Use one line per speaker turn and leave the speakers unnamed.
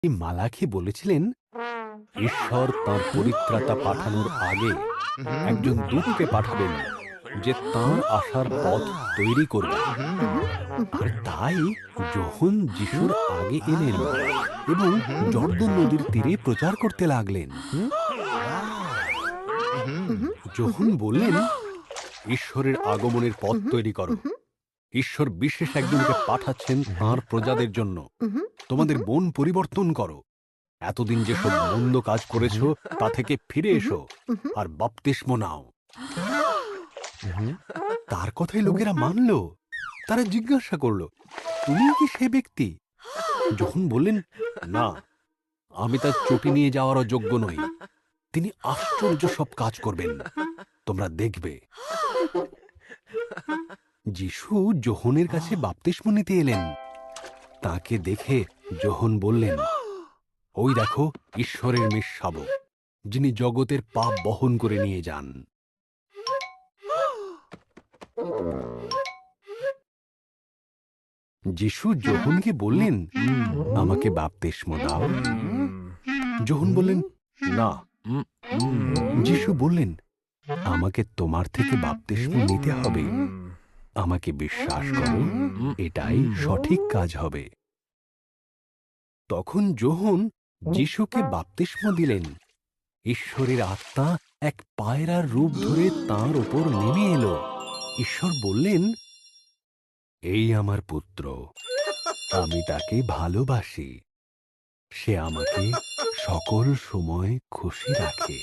এই মালাখি বলেছিলেন ঈশ্বর তাঁর পরিত্রাতা পাঠানোর আগে একজন দূতকে পাঠাবেন যে তাঁর আসার পথ তৈরি করবে। আর তাই যোহন যিশুর আগে এলেন এবং জর্দন নদীর তীরে প্রচার করতে লাগলেন। যোহন বললেন, ঈশ্বরের আগমনের পথ তৈরি করো। ঈশ্বর বিশেষ একজনকে পাঠাচ্ছেন তাঁর প্রজাদের জন্য। তোমাদের মন পরিবর্তন করো। এতদিন যেসব মন্দ কাজ করেছ তা থেকে ফিরে এসো আর বাপ্তিস্ম নাও। তার কথাই লোকেরা মানল। তারা জিজ্ঞাসা করল, তুমি কি সে ব্যক্তি? যখন বললেন, না, আমি তার চটি নিয়ে যাওয়ারও যোগ্য নই। তিনি আশ্চর্য সব কাজ করবেন, তোমরা দেখবে। যিশু যোহনের কাছে বাপ্তিস্ম নিতে এলেন। তাকে দেখে যোহন বললেন, ওই দেখো ঈশ্বরের মেষশাবক, যিনি জগতের পাপ বহন করে নিয়ে যান। যিশু যোহনকে বললেন, আমাকে বাপ্তিস্ম দাও। যোহন বললেন, না। যিশু বললেন, আমাকে তোমার থেকে বাপ্তিস্ম নিতে হবে। আমাকে বিশ্বাস করো, এটাই সঠিক কাজ হবে। তখন যোহন যিশুকে বাপ্তিস্ম দিলেন। ঈশ্বরের আত্মা এক পায়রার রূপ ধরে তাঁর উপর নেমে এলো। ঈশ্বর বললেন, এই আমার পুত্র, আমি তাকে ভালোবাসি। সে আমাকে সকল সময় খুশি রাখে।